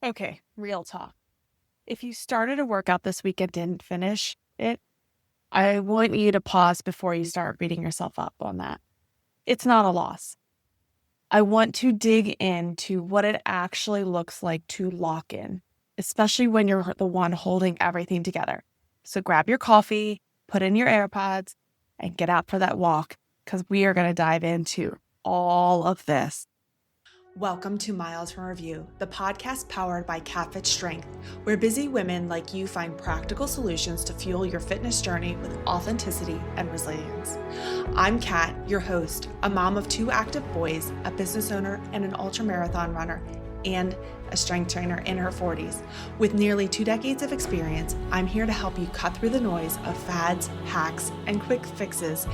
Okay, real talk. If you started a workout this week and didn't finish it, I want you to pause before you start beating yourself up on that. It's not a loss. I want to dig into what it actually looks like to lock in, especially when you're the one holding everything together. So grab your coffee, put in your AirPods, and get out for that walk because we are going to dive into all of this. Welcome to Miles from Review, the podcast powered by Catfit Strength, where busy women like you find practical solutions to fuel your fitness journey with authenticity and resilience. I'm Kat, your host, a mom of 2 active boys, a business owner, and an ultramarathon runner, and a strength trainer in her 40s. With nearly 2 decades of experience, I'm here to help you cut through the noise of fads, hacks, and quick fixes.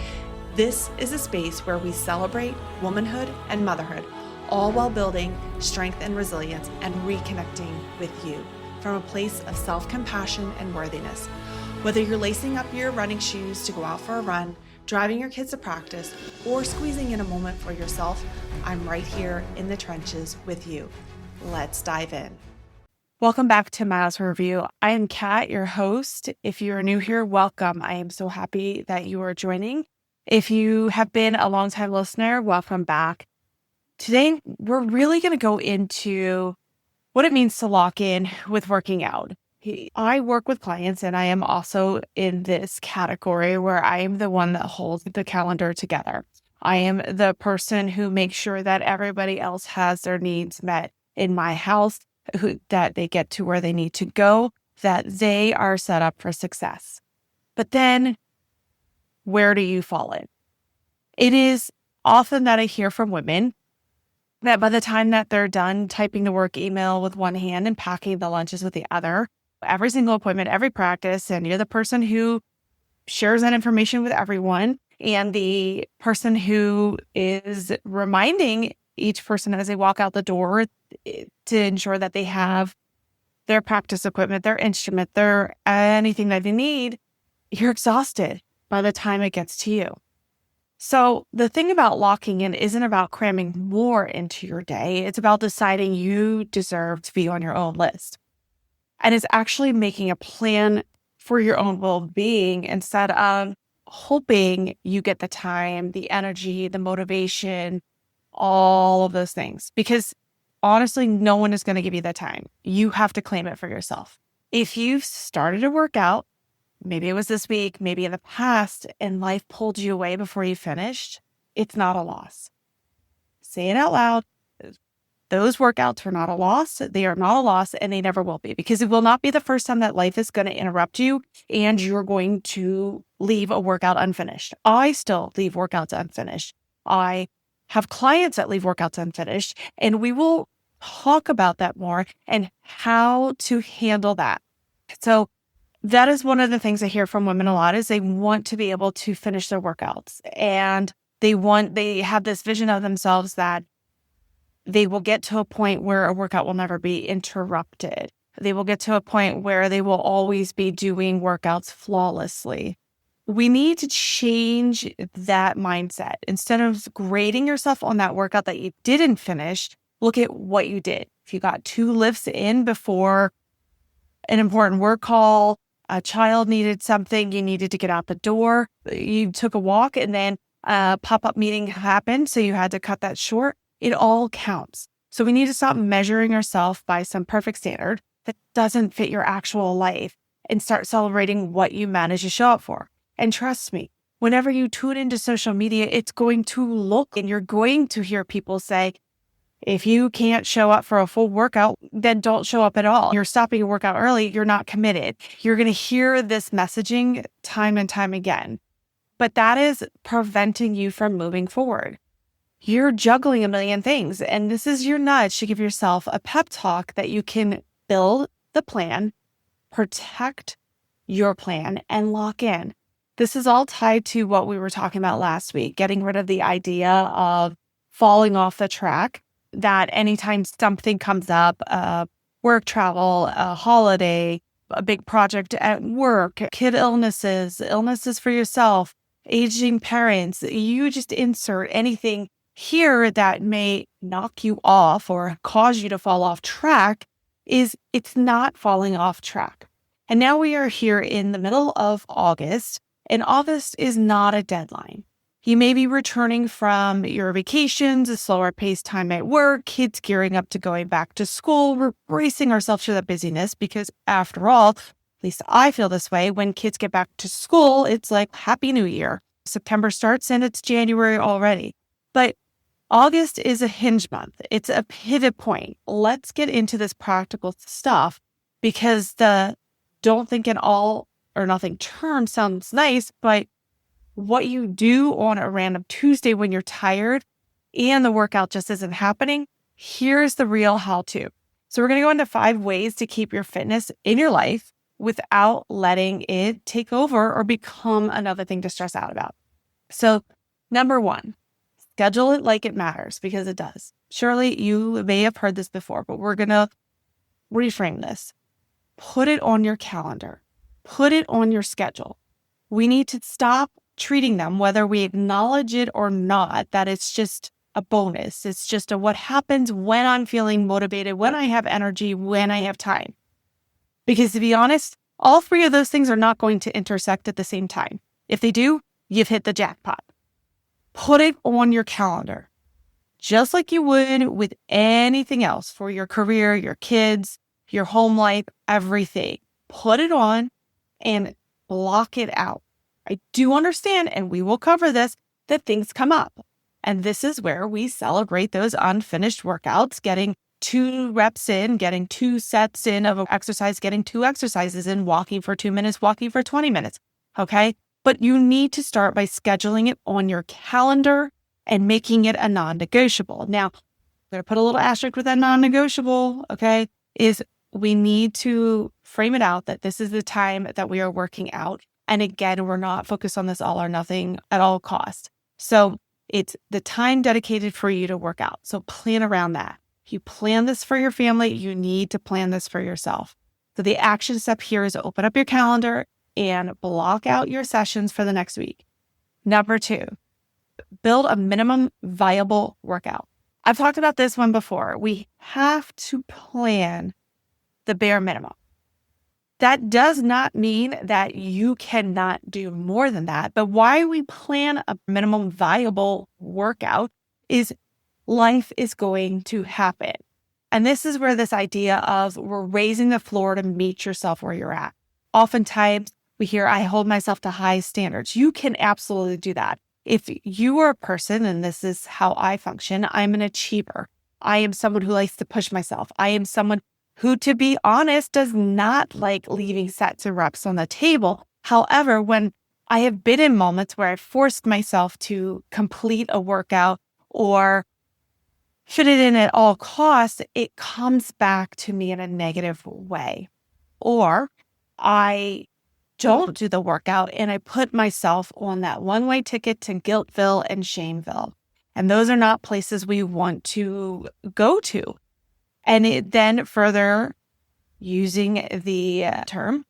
This is a space where we celebrate womanhood and motherhood, all while building strength and resilience and reconnecting with you from a place of self-compassion and worthiness. Whether you're lacing up your running shoes to go out for a run, driving your kids to practice, or squeezing in a moment for yourself, I'm right here in the trenches with you. Let's dive in. Welcome back to Miles for Review. I am Kat, your host. If you are new here, welcome. I am so happy that you are joining. If you have been a longtime listener, welcome back. Today, we're really going to go into what it means to lock in with working out. I work with clients, and I am also in this category where I am the one that holds the calendar together. I am the person who makes sure that everybody else has their needs met in my house, that they get to where they need to go, that they are set up for success. But then, where do you fall in? It is often that I hear from women that by the time that they're done typing the work email with one hand and packing the lunches with the other, every single appointment, every practice, and you're the person who shares that information with everyone and the person who is reminding each person as they walk out the door to ensure that they have their practice equipment, their instrument, their anything that they need, you're exhausted by the time it gets to you. So the thing about locking in isn't about cramming more into your day. It's about deciding you deserve to be on your own list. And it's actually making a plan for your own well-being instead of hoping you get the time, the energy, the motivation, all of those things. Because honestly, no one is going to give you the time. You have to claim it for yourself. If you've started a workout, maybe it was this week, maybe in the past, and life pulled you away before you finished, it's not a loss. Say it out loud. Those workouts were not a loss. They are not a loss, and they never will be, because it will not be the first time that life is going to interrupt you and you're going to leave a workout unfinished. I still leave workouts unfinished. I have clients that leave workouts unfinished, and we will talk about that more and how to handle that. So that is one of the things I hear from women a lot is they want to be able to finish their workouts, and they have this vision of themselves that they will get to a point where a workout will never be interrupted. They will get to a point where they will always be doing workouts flawlessly. We need to change that mindset. Instead of grading yourself on that workout that you didn't finish, look at what you did. If you got 2 lifts in before an important work call, a child needed something, you needed to get out the door, you took a walk, and then a pop-up meeting happened, so you had to cut that short. It all counts. So we need to stop measuring ourselves by some perfect standard that doesn't fit your actual life and start celebrating what you managed to show up for. And trust me, whenever you tune into social media, it's going to look, and you're going to hear people say, if you can't show up for a full workout, then don't show up at all. You're stopping your workout early. You're not committed. You're going to hear this messaging time and time again. But that is preventing you from moving forward. You're juggling a million things. And this is your nudge to give yourself a pep talk that you can build the plan, protect your plan, and lock in. This is all tied to what we were talking about last week, getting rid of the idea of falling off the track, that anytime something comes up, work travel, a holiday, a big project at work, kid illnesses for yourself, aging parents, you just insert anything here that may knock you off or cause you to fall off track, is it's not falling off track. And now we are here in the middle of August, and August is not a deadline. You may be returning from your vacations, a slower paced time at work, kids gearing up to going back to school. We're bracing ourselves for the busyness because after all, at least I feel this way, when kids get back to school, it's like Happy New Year. September starts and it's January already. But August is a hinge month. It's a pivot point. Let's get into this practical stuff because the don't think an all or nothing term sounds nice, but what you do on a random Tuesday when you're tired and the workout just isn't happening, here's the real how-to. So we're going to go into 5 ways to keep your fitness in your life without letting it take over or become another thing to stress out about. So number 1, schedule it like it matters because it does. Surely you may have heard this before, but we're going to reframe this. Put it on your calendar. Put it on your schedule. We need to stop treating them, whether we acknowledge it or not, that it's just a bonus. It's just what happens when I'm feeling motivated, when I have energy, when I have time. Because to be honest, all 3 of those things are not going to intersect at the same time. If they do, you've hit the jackpot. Put it on your calendar, just like you would with anything else for your career, your kids, your home life, everything. Put it on and block it out. I do understand, and we will cover this, that things come up. And this is where we celebrate those unfinished workouts, getting 2 reps in, getting 2 sets in of an exercise, getting 2 exercises in, walking for 2 minutes, walking for 20 minutes. Okay? But you need to start by scheduling it on your calendar and making it a non-negotiable. Now, I'm going to put a little asterisk with that non-negotiable, okay, is we need to frame it out that this is the time that we are working out. And again, we're not focused on this all or nothing at all costs. So it's the time dedicated for you to work out. So plan around that. If you plan this for your family, you need to plan this for yourself. So the action step here is open up your calendar and block out your sessions for the next week. Number 2, build a minimum viable workout. I've talked about this one before. We have to plan the bare minimum. That does not mean that you cannot do more than that. But why we plan a minimum viable workout is life is going to happen. And this is where this idea of we're raising the floor to meet yourself where you're at. Oftentimes we hear, I hold myself to high standards. You can absolutely do that. If you are a person, and this is how I function, I'm an achiever. I am someone who likes to push myself. I am someone who, to be honest, does not like leaving sets and reps on the table. However, when I have been in moments where I've forced myself to complete a workout or fit it in at all costs, it comes back to me in a negative way. Or I don't do the workout and I put myself on that one-way ticket to Guiltville and Shameville. And those are not places we want to go to. And it then further, using the term,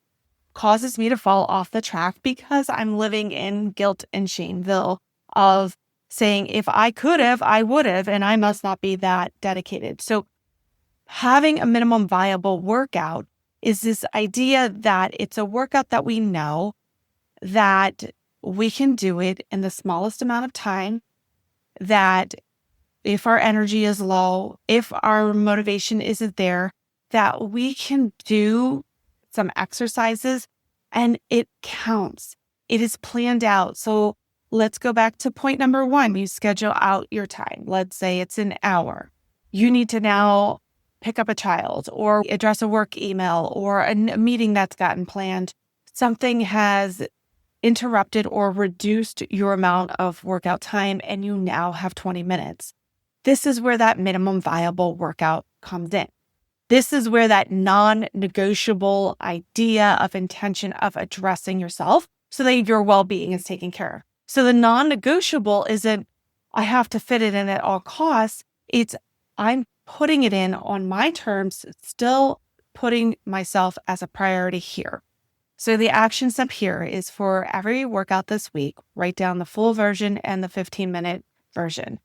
causes me to fall off the track because I'm living in guilt and shameville of saying, if I could have, I would have, and I must not be that dedicated. So having a minimum viable workout is this idea that it's a workout that we know that we can do it in the smallest amount of time, that if our energy is low, if our motivation isn't there, that we can do some exercises and it counts. It is planned out. So let's go back to point number 1. You schedule out your time. Let's say it's an hour. You need to now pick up a child or address a work email or a meeting that's gotten planned. Something has interrupted or reduced your amount of workout time and you now have 20 minutes. This is where that minimum viable workout comes in. This is where that non-negotiable idea of intention of addressing yourself so that your well-being is taken care of. So the non-negotiable isn't, I have to fit it in at all costs. It's, I'm putting it in on my terms, still putting myself as a priority here. So the action step here is for every workout this week, write down the full version and the 15-minute version.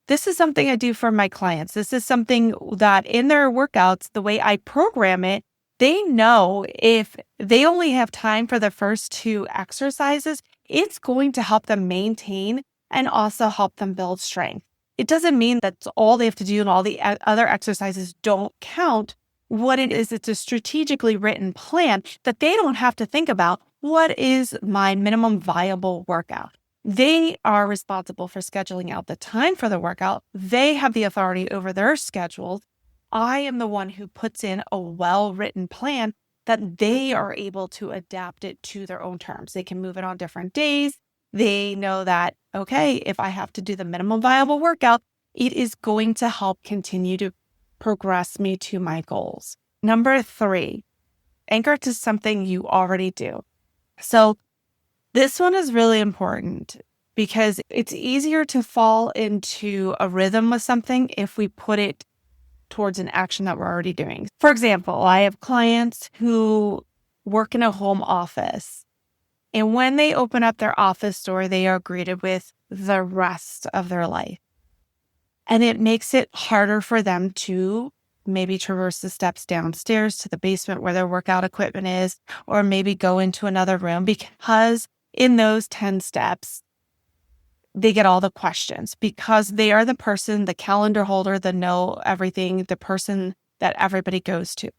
This is something I do for my clients. This is something that in their workouts, the way I program it, they know if they only have time for the first 2 exercises, it's going to help them maintain and also help them build strength. It doesn't mean that's all they have to do and all the other exercises don't count. What it is, it's a strategically written plan that they don't have to think about what is my minimum viable workout. They are responsible for scheduling out the time for the workout. They have the authority over their schedules. I am the one who puts in a well-written plan that they are able to adapt it to their own terms. They can move it on different days. They know that, okay, if I have to do the minimum viable workout, it is going to help continue to progress me to my goals. Number 3, anchor to something you already do. So this one is really important because it's easier to fall into a rhythm with something if we put it towards an action that we're already doing. For example, I have clients who work in a home office, and when they open up their office door, they are greeted with the rest of their life. And it makes it harder for them to maybe traverse the steps downstairs to the basement where their workout equipment is, or maybe go into another room because in those 10 steps, they get all the questions because they are the person, the calendar holder, the know everything, the person that everybody goes to.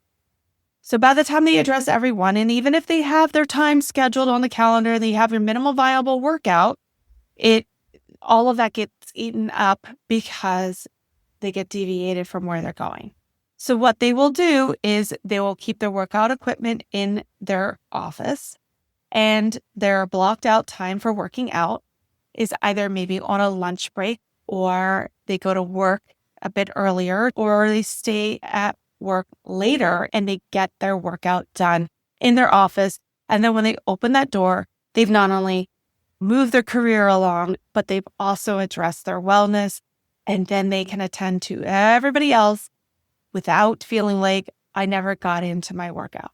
So by the time they address everyone, and even if they have their time scheduled on the calendar, they have your minimal viable workout, all of that gets eaten up because they get deviated from where they're going. So what they will do is they will keep their workout equipment in their office, and their blocked out time for working out is either maybe on a lunch break, or they go to work a bit earlier, or they stay at work later and they get their workout done in their office. And then when they open that door, they've not only moved their career along, but they've also addressed their wellness. And then they can attend to everybody else without feeling like I never got into my workout.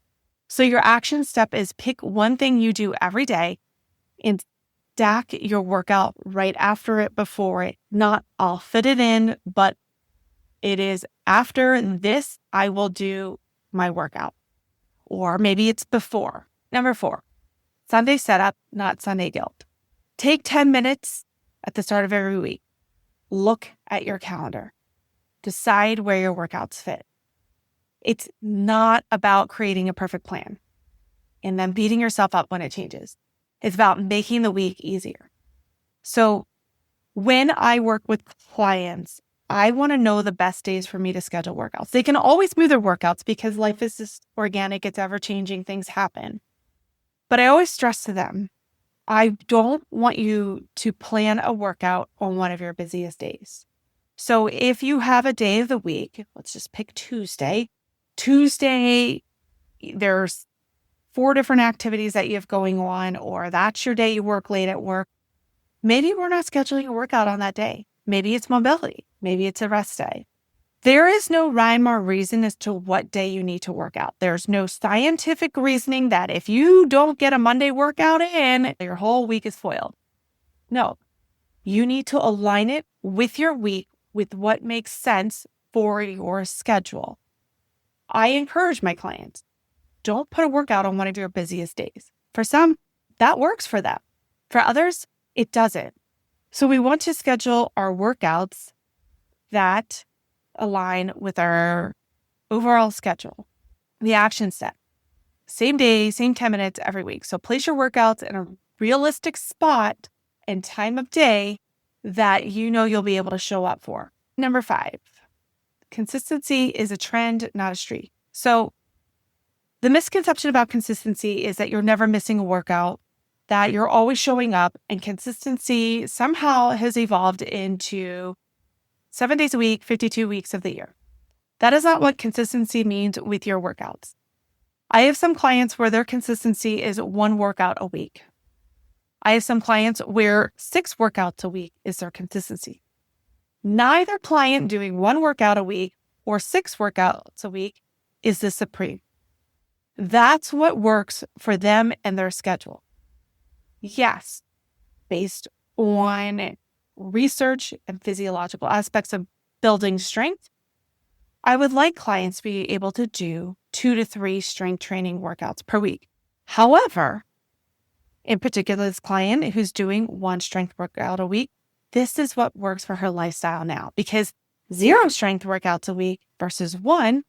So your action step is pick one thing you do every day and stack your workout right after it, before it. Not I'll fit it in, but it is after this, I will do my workout. Or maybe it's before. Number 4, Sunday setup, not Sunday guilt. Take 10 minutes at the start of every week. Look at your calendar. Decide where your workouts fit. It's not about creating a perfect plan and then beating yourself up when it changes. It's about making the week easier. So when I work with clients, I want to know the best days for me to schedule workouts. They can always move their workouts because life is just organic. It's ever changing. Things happen. But I always stress to them, I don't want you to plan a workout on one of your busiest days. So if you have a day of the week, let's just pick Tuesday. Tuesday, there's 4 different activities that you have going on, or that's your day you work late at work. Maybe we're not scheduling a workout on that day. Maybe it's mobility. Maybe it's a rest day. There is no rhyme or reason as to what day you need to work out. There's no scientific reasoning that if you don't get a Monday workout in, your whole week is foiled. No, you need to align it with your week, with what makes sense for your schedule. I encourage my clients, don't put a workout on one of your busiest days. For some, that works for them. For others, it doesn't. So we want to schedule our workouts that align with our overall schedule. The action step, same day, same 10 minutes every week. So place your workouts in a realistic spot and time of day that you know you'll be able to show up for. Number 5, consistency is a trend, not a streak. So the misconception about consistency is that you're never missing a workout, that you're always showing up, and consistency somehow has evolved into 7 days a week, 52 weeks of the year. That is not what consistency means with your workouts. I have some clients where their consistency is 1 workout a week. I have some clients where 6 workouts a week is their consistency. Neither client doing 1 workout a week or 6 workouts a week is the supreme. That's what works for them and their schedule. Yes, based on research and physiological aspects of building strength, I would like clients to be able to do 2 to 3 strength training workouts per week. However, in particular, this client who's doing 1 strength workout a week, this is what works for her lifestyle now, because 0 strength workouts a week versus 1,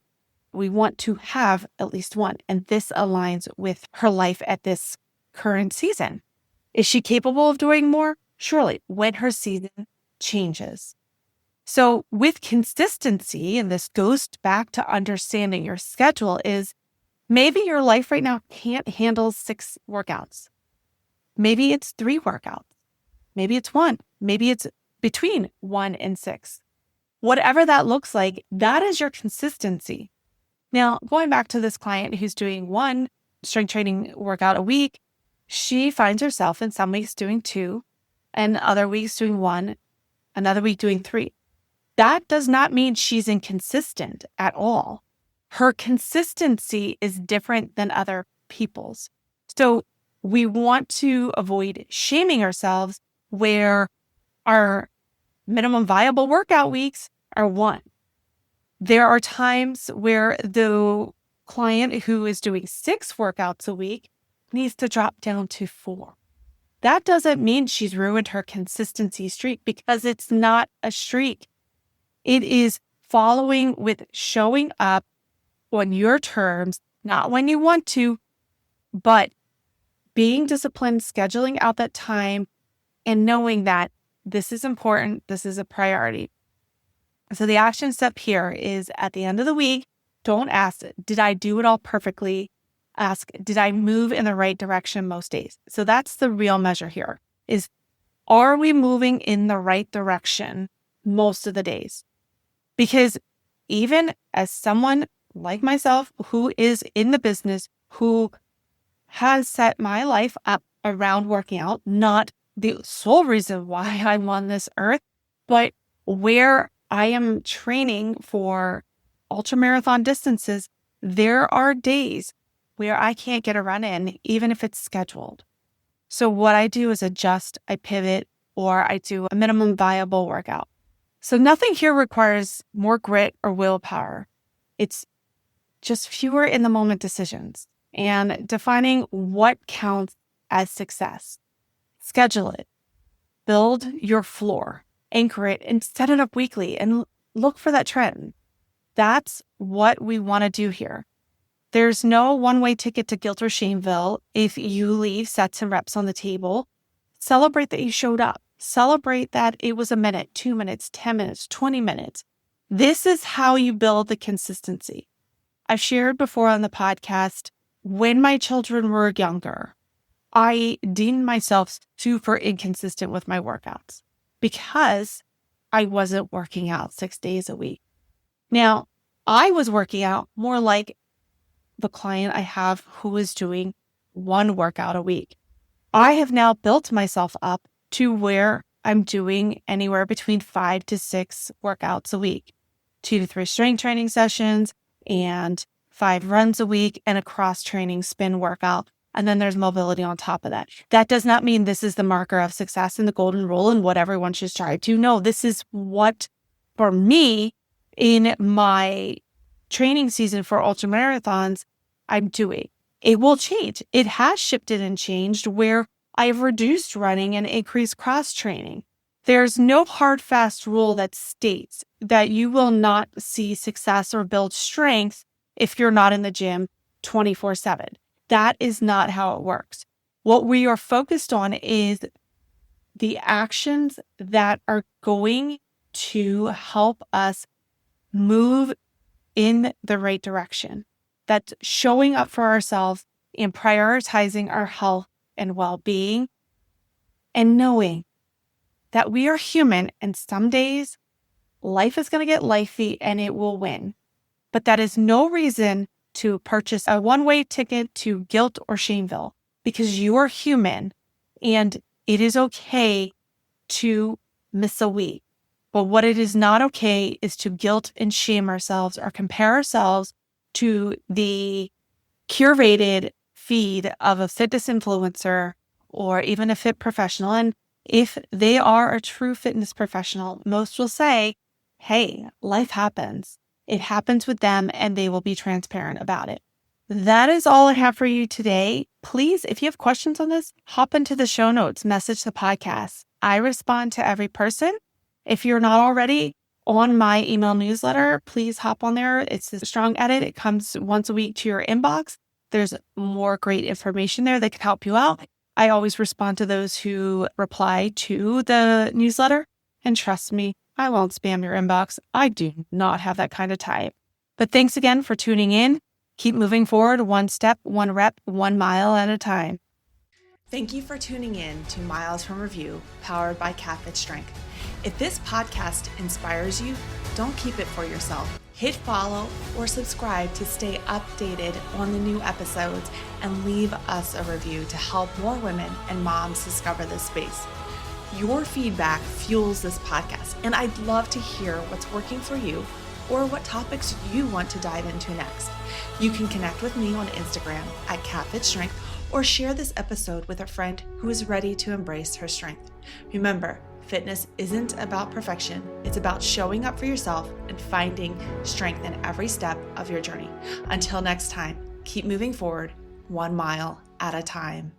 we want to have at least 1. And this aligns with her life at this current season. Is she capable of doing more? Surely, when her season changes. So with consistency, and this goes back to understanding your schedule, is maybe your life right now can't handle 6 workouts. Maybe it's 3 workouts. Maybe it's 1. Maybe it's between 1 and 6. Whatever that looks like, that is your consistency. Now, going back to this client who's doing 1 strength training workout a week, she finds herself in some weeks doing 2, and other weeks doing 1, another week doing 3. That does not mean she's inconsistent at all. Her consistency is different than other people's. So we want to avoid shaming ourselves where our minimum viable workout weeks are 1. There are times where the client who is doing 6 workouts a week needs to drop down to 4. That doesn't mean she's ruined her consistency streak, because it's not a streak. It is following with showing up on your terms, not when you want to, but being disciplined, scheduling out that time, and knowing that this is important, this is a priority. So the action step here is at the end of the week, don't ask, did I do it all perfectly? Ask, did I move in the right direction most days? So that's the real measure here, is, are we moving in the right direction most of the days? Because even as someone like myself who is in the business, who has set my life up around working out, not the sole reason why I'm on this earth, but where I am training for ultramarathon distances, there are days where I can't get a run in, even if it's scheduled. So what I do is adjust, I pivot, or I do a minimum viable workout. So nothing here requires more grit or willpower. It's just fewer in the moment decisions and defining what counts as success. Schedule it, build your floor, anchor it, and set it up weekly and look for that trend. That's what we want to do here. There's no one-way ticket to guilt or shameville. If you leave sets and reps on the table, celebrate that you showed up. Celebrate that it was a minute, 2 minutes, 10 minutes, 20 minutes. This is how you build the consistency. I've shared before on the podcast, when my children were younger, I deemed myself super inconsistent with my workouts because I wasn't working out 6 days a week. Now, I was working out more like the client I have who is doing 1 workout a week. I have now built myself up to where I'm doing anywhere between 5 to 6 workouts a week, 2 to 3 strength training sessions, and 5 runs a week, and a cross-training spin workout. And then there's mobility on top of that. That does not mean this is the marker of success and the golden rule and what everyone should strive to. No, this is what, for me, in my training season for ultramarathons, I'm doing. It will change. It has shifted and changed where I've reduced running and increased cross-training. There's no hard, fast rule that states that you will not see success or build strength if you're not in the gym 24/7. That is not how it works. What we are focused on is the actions that are going to help us move in the right direction. That's showing up for ourselves and prioritizing our health and well-being, and knowing that we are human, and some days life is going to get lifey and it will win. But that is no reason to purchase a one-way ticket to guilt or shameville, because you are human and it is okay to miss a week. But what it is not okay is to guilt and shame ourselves or compare ourselves to the curated feed of a fitness influencer or even a fit professional. And If they are a true fitness professional, most will say, hey, life happens. It happens with them, and they will be transparent about it. That is all I have for you today. Please, if you have questions on this, hop into the show notes, message the podcast. I respond to every person. If you're not already on my email newsletter, please hop on there. It's the Strong Edit. It comes once a week to your inbox. There's more great information there that can help you out. I always respond to those who reply to the newsletter. And trust me, I won't spam your inbox. I do not have that kind of time. But thanks again for tuning in. Keep moving forward, one step, one rep, 1 mile at a time. Thank you for tuning in to Miles from Review, powered by Catfit Strength. If this podcast inspires you, don't keep it for yourself. Hit follow or subscribe to stay updated on the new episodes, and leave us a review to help more women and moms discover this space. Your feedback fuels this podcast, and I'd love to hear what's working for you or what topics you want to dive into next. You can connect with me on Instagram at Catfit Strength, or share this episode with a friend who is ready to embrace her strength. Remember, fitness isn't about perfection. It's about showing up for yourself and finding strength in every step of your journey. Until next time, keep moving forward, 1 mile at a time.